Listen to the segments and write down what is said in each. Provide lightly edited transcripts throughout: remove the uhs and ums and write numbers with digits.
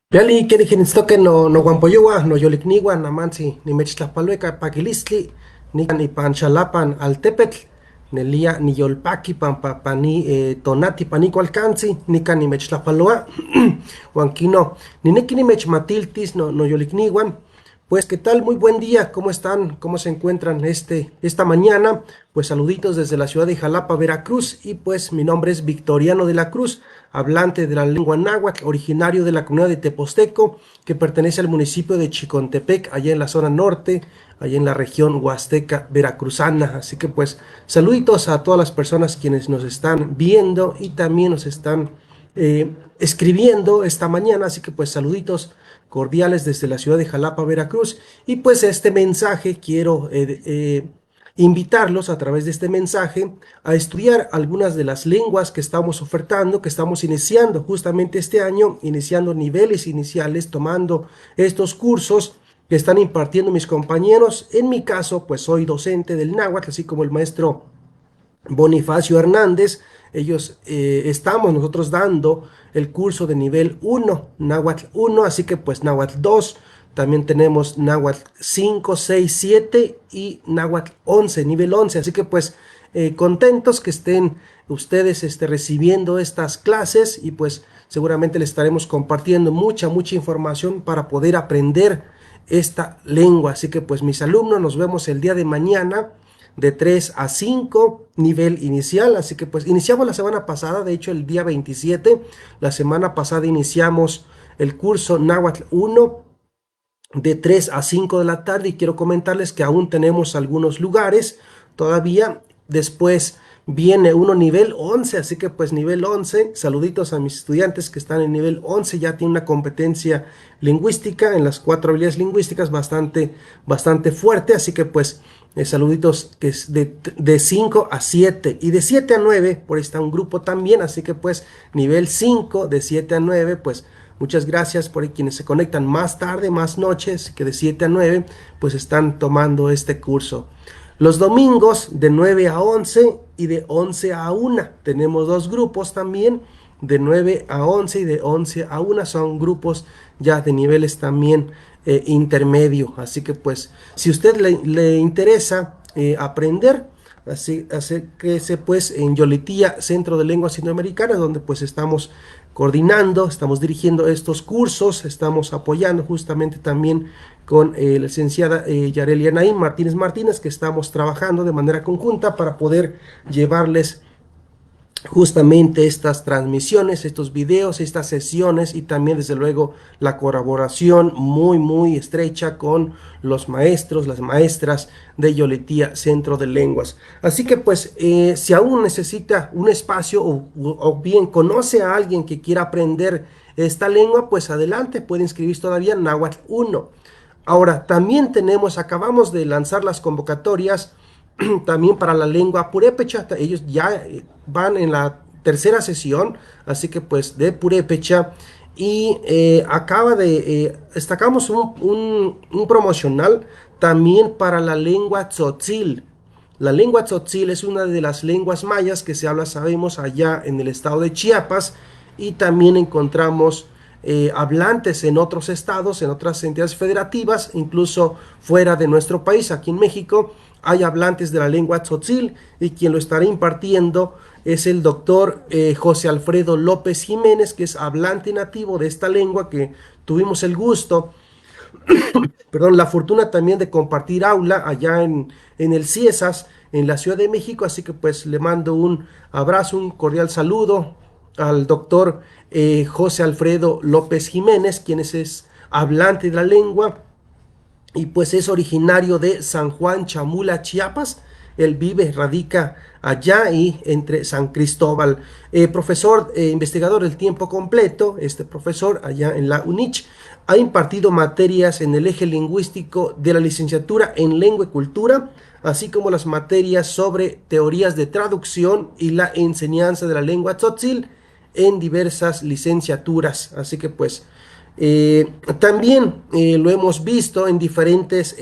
Yali, que dije, que no guampoyowa, no yolikniwa, namansi, ni mechtlapalueca, paquilistli, ni panchalapan altepetl, nelia, ni yolpaki, pani, tonati, panico alcanzi, nika ni mechtlapaloa, huanquino, ni neki ni mechmatiltis, no yolikniwan. Pues, ¿qué tal? Muy buen día, ¿cómo están? ¿Cómo se encuentran esta mañana? Pues saluditos desde la ciudad de Jalapa, Veracruz, y pues mi nombre es Victoriano de la Cruz, hablante de la lengua náhuatl, originario de la comunidad de Teposteco, que pertenece al municipio de Chicontepec, allá en la zona norte, allá en la región huasteca veracruzana. Así que pues saluditos a todas las personas quienes nos están viendo y también nos están escribiendo esta mañana. Así que pues saluditos cordiales desde la ciudad de Jalapa, Veracruz. Y pues este mensaje quiero invitarlos a través de este mensaje a estudiar algunas de las lenguas que estamos ofertando, que estamos iniciando justamente este año, iniciando niveles iniciales, tomando estos cursos que están impartiendo mis compañeros. En mi caso, pues soy docente del náhuatl, así como el maestro Bonifacio Hernández. Estamos nosotros dando el curso de nivel uno náhuatl uno, así que pues náhuatl 2, también tenemos náhuatl 5 6 7 y náhuatl 11 nivel 11, así que pues contentos que estén ustedes recibiendo estas clases y pues seguramente les estaremos compartiendo mucha información para poder aprender esta lengua. Así que pues mis alumnos, nos vemos el día de mañana de 3 a 5, nivel inicial. Así que pues iniciamos la semana pasada, de hecho el día 27, la semana pasada iniciamos el curso Náhuatl 1 de 3 a 5 de la tarde, y quiero comentarles que aún tenemos algunos lugares todavía. Después viene uno nivel 11, así que pues nivel 11, saluditos a mis estudiantes que están en nivel 11, ya tienen una competencia lingüística en las 4 habilidades lingüísticas bastante fuerte, así que pues saluditos que es de 5 a 7 y de 7 a 9, por ahí está un grupo también, así que pues nivel 5 de 7 a 9, pues muchas gracias por ahí quienes se conectan más tarde, más noches, que de 7 a 9 pues están tomando este curso. Los domingos de 9 a 11 y de 11 a 1. Tenemos dos grupos también, de 9 a 11 y de 11 a 1. Son grupos ya de niveles también intermedio. Así que pues, si a usted le interesa aprender, así que pues en Yoletía, Centro de Lenguas Indoamericanas, donde pues estamos coordinando, estamos dirigiendo estos cursos, estamos apoyando justamente también con la licenciada Yarelia Naim Martínez, que estamos trabajando de manera conjunta para poder llevarles justamente estas transmisiones, estos videos, estas sesiones, y también desde luego la colaboración muy estrecha con los maestros, las maestras de Yoletía Centro de Lenguas. Así que pues si aún necesita un espacio o bien conoce a alguien que quiera aprender esta lengua, pues adelante, puede inscribirse todavía en Náhuatl 1. Ahora, también acabamos de lanzar las convocatorias también para la lengua purépecha. Ellos ya van en la tercera sesión, así que pues de purépecha. Y destacamos un promocional también para la lengua tzotzil. La lengua tzotzil es una de las lenguas mayas que se habla, sabemos, allá en el estado de Chiapas, y también encontramos hablantes en otros estados, en otras entidades federativas, incluso fuera de nuestro país. Aquí en México hay hablantes de la lengua tzotzil, y quien lo estará impartiendo es el doctor José Alfredo López Jiménez, que es hablante nativo de esta lengua, que tuvimos el gusto, perdón, la fortuna también de compartir aula allá en el CIESAS, en la Ciudad de México. Así que pues le mando un abrazo, un cordial saludo al doctor José Alfredo López Jiménez, quien es hablante de la lengua y pues es originario de San Juan Chamula, Chiapas. Él radica allá y entre San Cristóbal. Profesor, investigador del tiempo completo, este profesor allá en la UNICH, ha impartido materias en el eje lingüístico de la licenciatura en Lengua y Cultura, así como las materias sobre teorías de traducción y la enseñanza de la lengua tzotzil en diversas licenciaturas. Así que pues también lo hemos visto en diferentes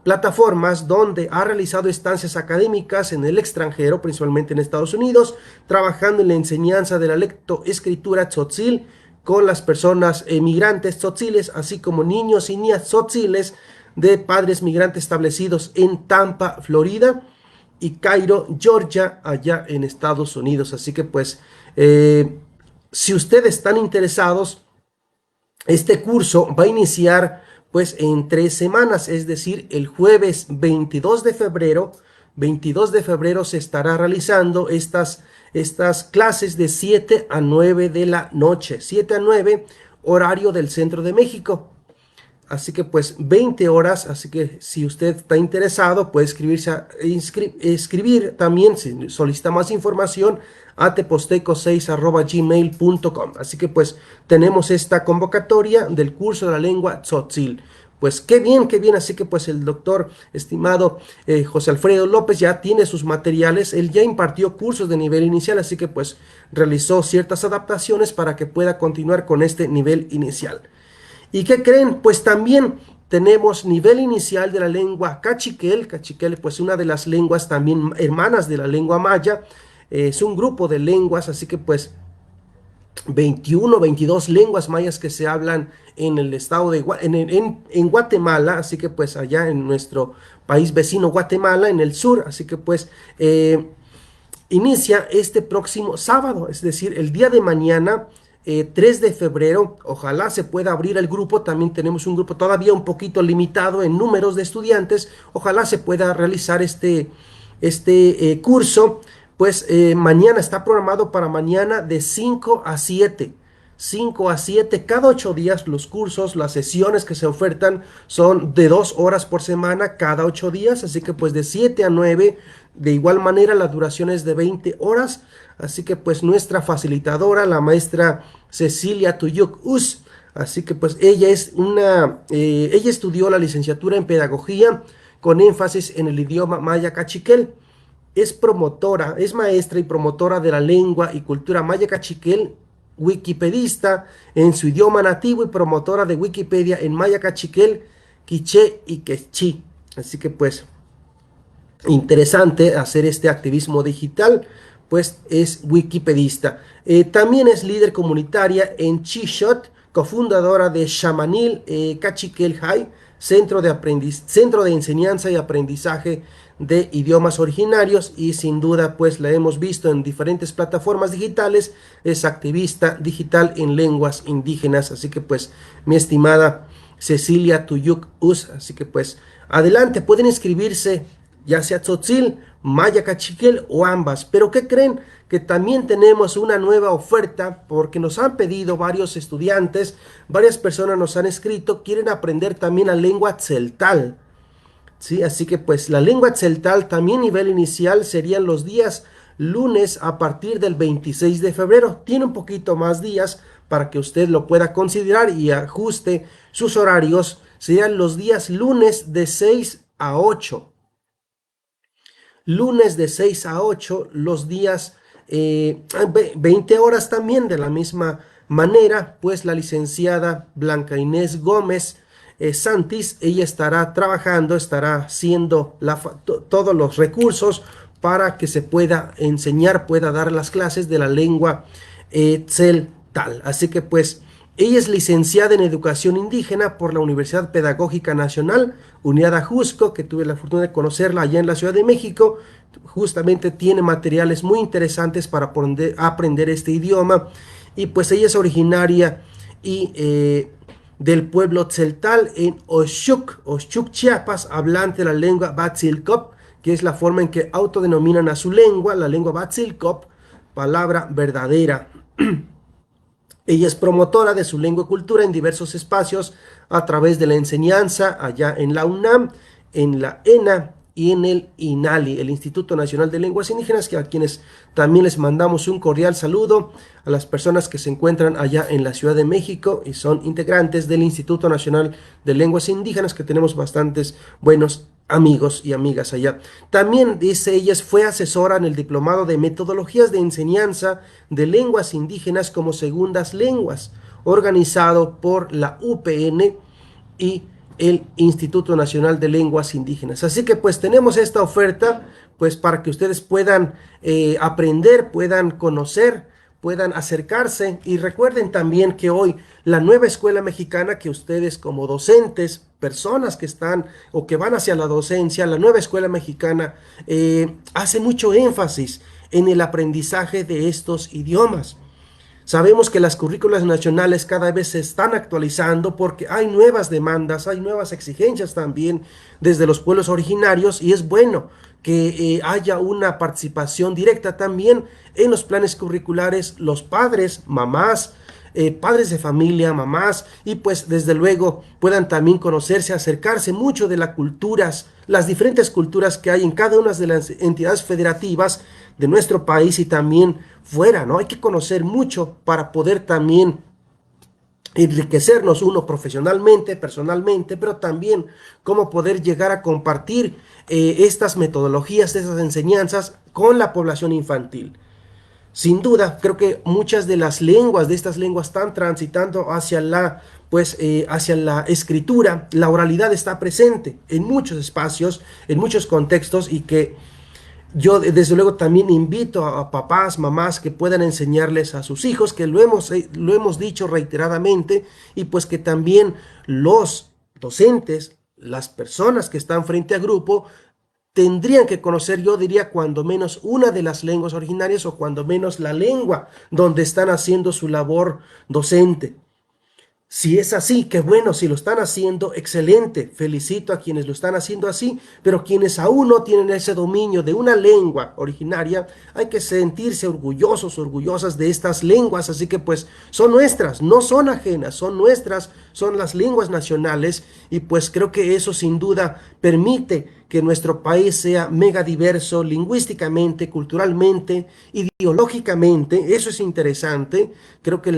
plataformas donde ha realizado estancias académicas en el extranjero, principalmente en Estados Unidos, trabajando en la enseñanza de la lectoescritura tzotzil con las personas migrantes tzotziles, así como niños y niñas tzotziles de padres migrantes establecidos en Tampa, Florida, y Cairo, Georgia, allá en Estados Unidos. Así que pues, si ustedes están interesados, este curso va a iniciar pues en 3 semanas, es decir, el jueves 22 de febrero se estará realizando estas clases de 7 a 9 de la noche, 7 a 9 horario del centro de México. Así que pues 20 horas, así que si usted está interesado puede escribir también, si solicita más información, a teposteco6@gmail.com. Así que pues tenemos esta convocatoria del curso de la lengua tzotzil. Pues qué bien, así que pues el doctor estimado José Alfredo López ya tiene sus materiales, él ya impartió cursos de nivel inicial, así que pues realizó ciertas adaptaciones para que pueda continuar con este nivel inicial. ¿Y qué creen? Pues también tenemos nivel inicial de la lengua cachiquel. Cachiquel, pues una de las lenguas también hermanas de la lengua maya. Es un grupo de lenguas, así que pues 21, 22 lenguas mayas que se hablan en el estado de en Guatemala, así que pues allá en nuestro país vecino Guatemala, en el sur, así que pues inicia este próximo sábado, es decir, el día de mañana, 3 de febrero. Ojalá se pueda abrir el grupo. También tenemos un grupo todavía un poquito limitado en números de estudiantes. Ojalá se pueda realizar este curso. Pues mañana está programado para mañana de 5 a 7. 5 a 7, cada 8 días los cursos, las sesiones que se ofertan son de 2 horas por semana cada 8 días, así que pues de 7 a 9, de igual manera la duración es de 20 horas, así que pues nuestra facilitadora, la maestra Cecilia Tuyuk Us, así que pues ella estudió la licenciatura en pedagogía con énfasis en el idioma maya cachiquel. Es promotora, es maestra y promotora de la lengua y cultura maya cachiquel, wikipedista en su idioma nativo y promotora de Wikipedia en maya cachiquel, quiché y quechí. Así que pues interesante hacer este activismo digital, pues es wikipedista. También es líder comunitaria en Chishot, cofundadora de Shamanil Cachiquel High, centro de enseñanza y aprendizaje de idiomas originarios, y sin duda pues la hemos visto en diferentes plataformas digitales. Es activista digital en lenguas indígenas, así que pues mi estimada Cecilia Tuyuk Us, así que pues adelante, pueden inscribirse ya sea tzotzil, maya cachiquel o ambas. Pero ¿qué creen? Que también tenemos una nueva oferta, porque nos han pedido varios estudiantes, varias personas nos han escrito, quieren aprender también la lengua tzeltal. ¿Sí? Así que pues la lengua tzeltal también nivel inicial serían los días lunes a partir del 26 de febrero. Tiene un poquito más días para que usted lo pueda considerar y ajuste sus horarios. Serían los días lunes de 6 a 8. Lunes de 6 a 8, los días 20 horas también de la misma manera, pues la licenciada Blanca Inés Gómez Santis, ella estará trabajando, estará haciendo todos los recursos para que se pueda enseñar, pueda dar las clases de la lengua tzeltal. Así que pues ella es licenciada en Educación Indígena por la Universidad Pedagógica Nacional, Unidad Ajusco, que tuve la fortuna de conocerla allá en la Ciudad de México. Justamente tiene materiales muy interesantes para aprender este idioma. Y pues ella es originaria del pueblo tzeltal en Oshuk, Chiapas, hablante de la lengua Batzilcop, que es la forma en que autodenominan a su lengua, la lengua Batzilcop, palabra verdadera. Ella es promotora de su lengua y cultura en diversos espacios a través de la enseñanza allá en la UNAM, en la ENA y en el INALI, el Instituto Nacional de Lenguas Indígenas, que a quienes también les mandamos un cordial saludo, a las personas que se encuentran allá en la Ciudad de México y son integrantes del Instituto Nacional de Lenguas Indígenas, que tenemos bastantes buenos amigos y amigas allá. También, dice ella, fue asesora en el Diplomado de Metodologías de Enseñanza de Lenguas Indígenas como Segundas Lenguas, organizado por la UPN y el Instituto Nacional de Lenguas Indígenas. Así que pues tenemos esta oferta pues para que ustedes puedan aprender, puedan conocer puedan acercarse. Y recuerden también que hoy la nueva escuela mexicana, que ustedes como docentes, personas que están o que van hacia la docencia, la nueva escuela mexicana hace mucho énfasis en el aprendizaje de estos idiomas. Sabemos que las currículas nacionales cada vez se están actualizando porque hay nuevas demandas, hay nuevas exigencias también desde los pueblos originarios, y es bueno que haya una participación directa también en los planes curriculares, los padres, mamás, padres de familia, mamás, y pues desde luego puedan también conocerse, acercarse mucho de las culturas, las diferentes culturas que hay en cada una de las entidades federativas de nuestro país y también fuera, ¿no? Hay que conocer mucho para poder también enriquecernos uno profesionalmente, personalmente, pero también cómo poder llegar a compartir estas metodologías, estas enseñanzas con la población infantil. Sin duda, creo que muchas de las lenguas, de estas lenguas, están transitando hacia hacia la escritura. La oralidad está presente en muchos espacios, en muchos contextos, y que yo desde luego también invito a papás, mamás que puedan enseñarles a sus hijos, que lo hemos dicho reiteradamente, y pues que también los docentes, las personas que están frente a grupo, tendrían que conocer, yo diría, cuando menos una de las lenguas originarias, o cuando menos la lengua donde están haciendo su labor docente. Si es así, qué bueno. Si lo están haciendo, excelente. Felicito a quienes lo están haciendo así, pero quienes aún no tienen ese dominio de una lengua originaria, hay que sentirse orgullosos, orgullosas de estas lenguas. Así que pues son nuestras, no son ajenas, son nuestras, son las lenguas nacionales, y pues creo que eso sin duda permite que nuestro país sea mega diverso lingüísticamente, culturalmente, ideológicamente. Eso es interesante. Creo que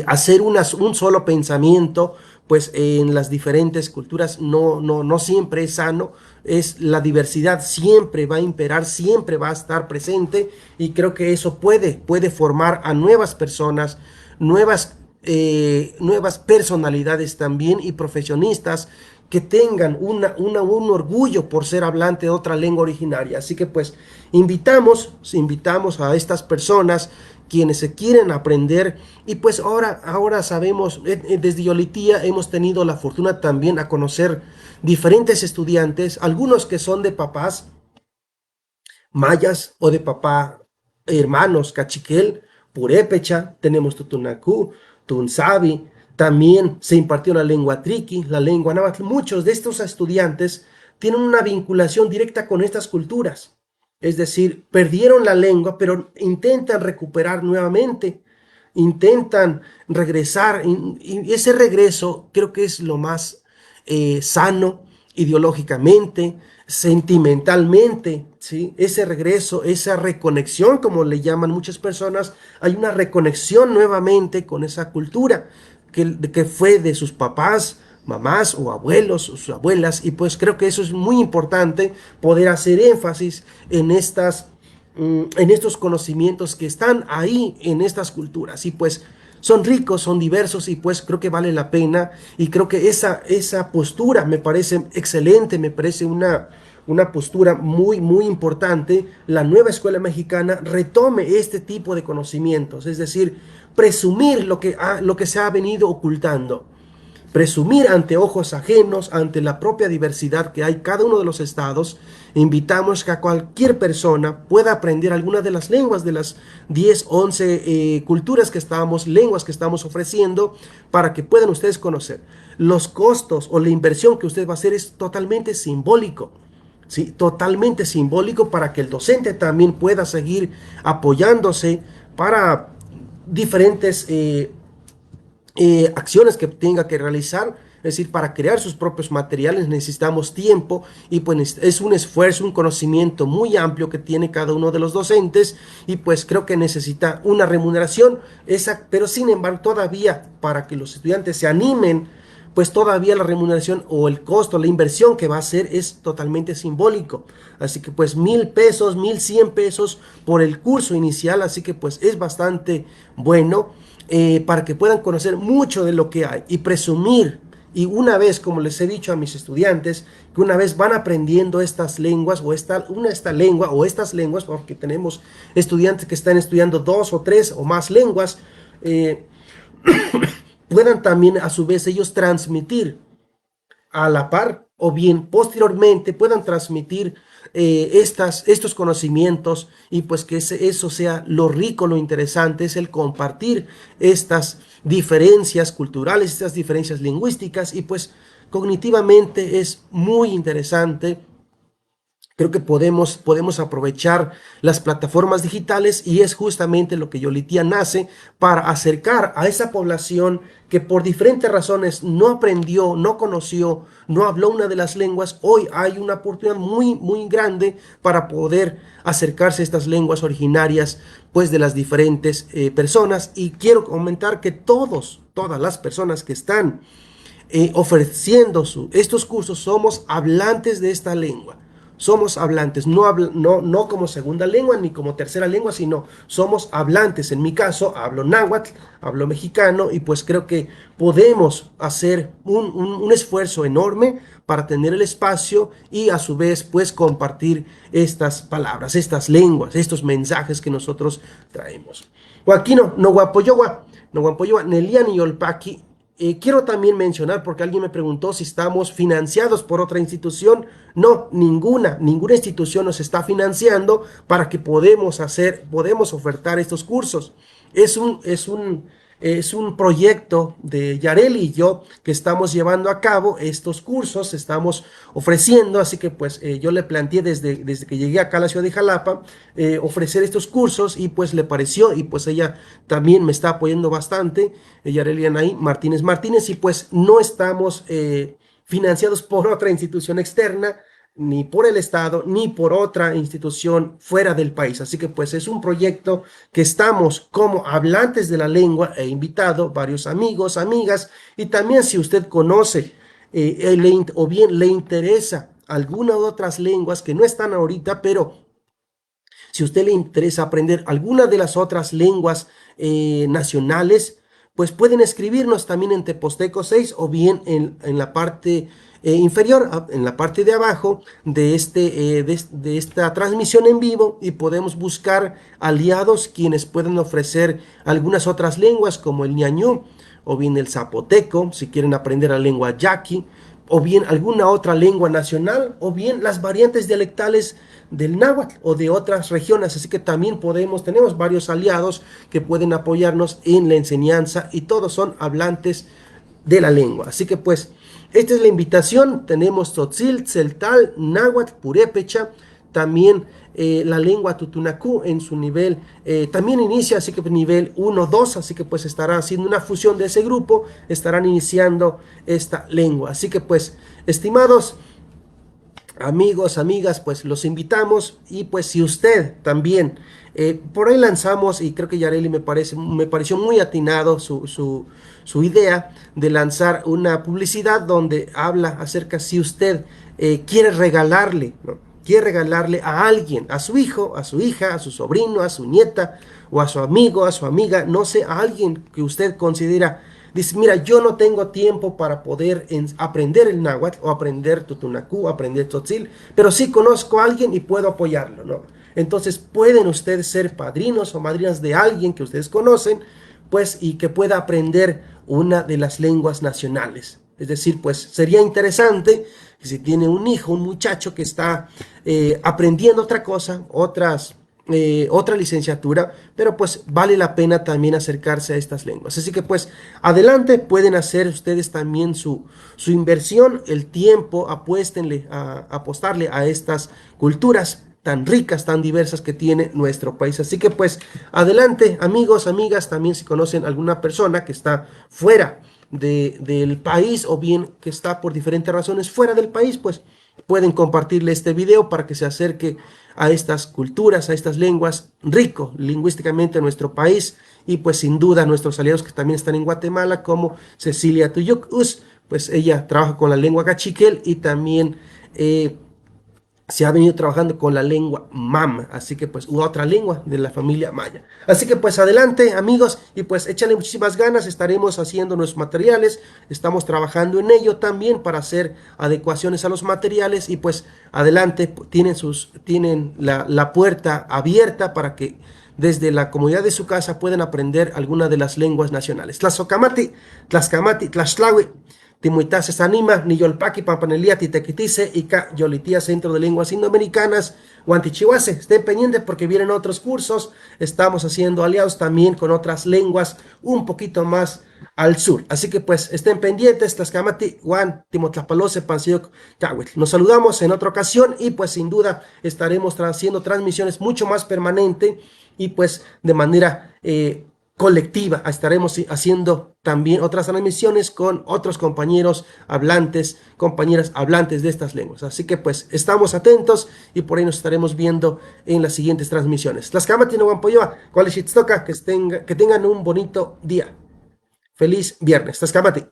hacer un solo pensamiento, pues en las diferentes culturas no siempre es sano. Es la diversidad, siempre va a imperar, siempre va a estar presente, y creo que eso puede formar a nuevas personas, nuevas personalidades también, y profesionistas que tengan un orgullo por ser hablante de otra lengua originaria. Así que pues invitamos a estas personas quienes se quieren aprender. Y pues ahora sabemos, desde Yolitía hemos tenido la fortuna también a conocer diferentes estudiantes, algunos que son de papás mayas o de papá hermanos cachiquel, purépecha, tenemos tutunacú, tunsabi, también se impartió la lengua triqui, la lengua náhuatl. Muchos de estos estudiantes tienen una vinculación directa con estas culturas, es decir, perdieron la lengua, pero intentan recuperar nuevamente, intentan regresar, y ese regreso creo que es lo más sano ideológicamente, sentimentalmente, ¿sí? Ese regreso, esa reconexión, como le llaman muchas personas, hay una reconexión nuevamente con esa cultura que fue de sus papás, mamás o abuelos o sus abuelas. Y pues creo que eso es muy importante, poder hacer énfasis en estos conocimientos que están ahí en estas culturas, y pues son ricos, son diversos, y pues creo que vale la pena. Y creo que esa postura me parece excelente, me parece una postura muy importante. La nueva escuela mexicana retome este tipo de conocimientos, es decir, presumir lo que se ha venido ocultando, presumir ante ojos ajenos, ante la propia diversidad que hay en cada uno de los estados. Invitamos que a cualquier persona pueda aprender alguna de las lenguas, de las 10, 11 lenguas que estamos ofreciendo, para que puedan ustedes conocer. Los costos o la inversión que usted va a hacer es totalmente simbólico, ¿sí? Totalmente simbólico, para que el docente también pueda seguir apoyándose para diferentes acciones que tenga que realizar. Es decir, para crear sus propios materiales necesitamos tiempo, y pues es un esfuerzo, un conocimiento muy amplio que tiene cada uno de los docentes, y pues creo que necesita una remuneración, pero sin embargo todavía, para que los estudiantes se animen, pues todavía la remuneración o el costo, la inversión que va a hacer es totalmente simbólico. Así que pues 1,000 pesos, 1,100 pesos por el curso inicial. Así que pues es bastante bueno, para que puedan conocer mucho de lo que hay y presumir Y una vez, como les he dicho a mis estudiantes, que una vez van aprendiendo estas lenguas o esta lengua o estas lenguas, porque tenemos estudiantes que están estudiando 2 o 3 o más lenguas, eh, puedan también a su vez ellos transmitir a la par o bien posteriormente puedan transmitir estos conocimientos y pues que eso sea lo rico, lo interesante, es el compartir estas diferencias culturales, estas diferencias lingüísticas y pues cognitivamente es muy interesante. Creo que podemos aprovechar las plataformas digitales y es justamente lo que Yolitia nace para acercar a esa población que por diferentes razones no aprendió, no conoció, no habló una de las lenguas. Hoy hay una oportunidad muy, muy grande para poder acercarse a estas lenguas originarias pues de las diferentes personas. Y quiero comentar que todas las personas que están ofreciendo estos cursos somos hablantes de esta lengua. Somos hablantes, no como segunda lengua ni como tercera lengua, sino somos hablantes. En mi caso, hablo náhuatl, hablo mexicano y pues creo que podemos hacer un esfuerzo enorme para tener el espacio y a su vez pues compartir estas palabras, estas lenguas, estos mensajes que nosotros traemos. Joaquino, no guapoyowa, Neliani Yolpaki. Quiero también mencionar, porque alguien me preguntó si estamos financiados por otra institución. No, ninguna institución nos está financiando para que podemos ofertar estos cursos. Es un proyecto de Yareli y yo que estamos llevando a cabo estos cursos, estamos ofreciendo, así que pues yo le planteé desde que llegué acá a la ciudad de Jalapa, ofrecer estos cursos y pues le pareció y pues ella también me está apoyando bastante, Yareli Anaí Martínez y pues no estamos financiados por otra institución externa, ni por el Estado, ni por otra institución fuera del país. Así que pues es un proyecto que estamos como hablantes de la lengua. He invitado varios amigos, amigas, y también si usted conoce o bien le interesa alguna de otras lenguas que no están ahorita, pero si a usted le interesa aprender alguna de las otras lenguas nacionales, pues pueden escribirnos también en Teposteco 6 o bien en la parte inferior, en la parte de abajo de esta transmisión en vivo y podemos buscar aliados quienes pueden ofrecer algunas otras lenguas como el ñañú o bien el zapoteco, si quieren aprender la lengua yaqui, o bien alguna otra lengua nacional, o bien las variantes dialectales del náhuatl o de otras regiones. Así que también tenemos varios aliados que pueden apoyarnos en la enseñanza y todos son hablantes de la lengua. Así que pues, esta es la invitación. Tenemos tzotzil, tzeltal, náhuatl, purépecha, también la lengua tutunacú en su nivel también inicia, así que nivel 1, 2, así que pues estará haciendo una fusión de ese grupo, estarán iniciando esta lengua. Así que pues, estimados amigos, amigas, pues los invitamos y pues si usted también, por ahí lanzamos y creo que Yareli me pareció muy atinado su idea de lanzar una publicidad donde habla acerca si usted quiere regalarle, ¿no? Quiere regalarle a alguien, a su hijo, a su hija, a su sobrino, a su nieta o a su amigo, a su amiga, no sé, a alguien que usted considera. Dice, mira, yo no tengo tiempo para poder aprender el náhuatl o aprender tutunacú, aprender tzotzil, pero sí conozco a alguien y puedo apoyarlo, ¿no? Entonces pueden ustedes ser padrinos o madrinas de alguien que ustedes conocen, pues, y que pueda aprender una de las lenguas nacionales. Es decir, pues sería interesante que si tiene un hijo, un muchacho que está aprendiendo otra cosa, otra licenciatura, pero pues vale la pena también acercarse a estas lenguas. Así que pues adelante, pueden hacer ustedes también su inversión, el tiempo, apostarle a estas culturas tan ricas, tan diversas que tiene nuestro país. Así que pues adelante, amigos, amigas, también si conocen alguna persona que está fuera del país o bien que está por diferentes razones fuera del país, pues pueden compartirle este video para que se acerque a estas culturas, a estas lenguas, rico lingüísticamente en nuestro país y pues sin duda nuestros aliados que también están en Guatemala como Cecilia Tuyuk Us, pues ella trabaja con la lengua cachiquel y también se ha venido trabajando con la lengua mama, así que pues otra lengua de la familia maya. Así que pues adelante amigos y pues échale muchísimas ganas, estaremos haciendo nuestros materiales, estamos trabajando en ello también para hacer adecuaciones a los materiales y pues adelante tienen la puerta abierta para que desde la comodidad de su casa puedan aprender alguna de las lenguas nacionales. Tlazocamati, Tlaxcamati, Tlaxtlahui, Timuitases anima, ni yolpaqui, pampanelia, titequitice, y ca yolitia Centro de Lenguas Indoamericanas, Guantichihuase. Estén pendientes porque vienen otros cursos. Estamos haciendo aliados también con otras lenguas un poquito más al sur. Así que pues estén pendientes, Tlaxcamati, Juan, Timotlapalose, Pancioc, Cahuetl. Nos saludamos en otra ocasión y pues sin duda estaremos haciendo transmisiones mucho más permanente y pues de manera colectiva. Estaremos haciendo también otras transmisiones con otros compañeros hablantes, compañeras hablantes de estas lenguas. Así que pues estamos atentos y por ahí nos estaremos viendo en las siguientes transmisiones. Tlaxcamati no Guampoyoa, que tengan un bonito día. Feliz viernes. Tlaxcamati.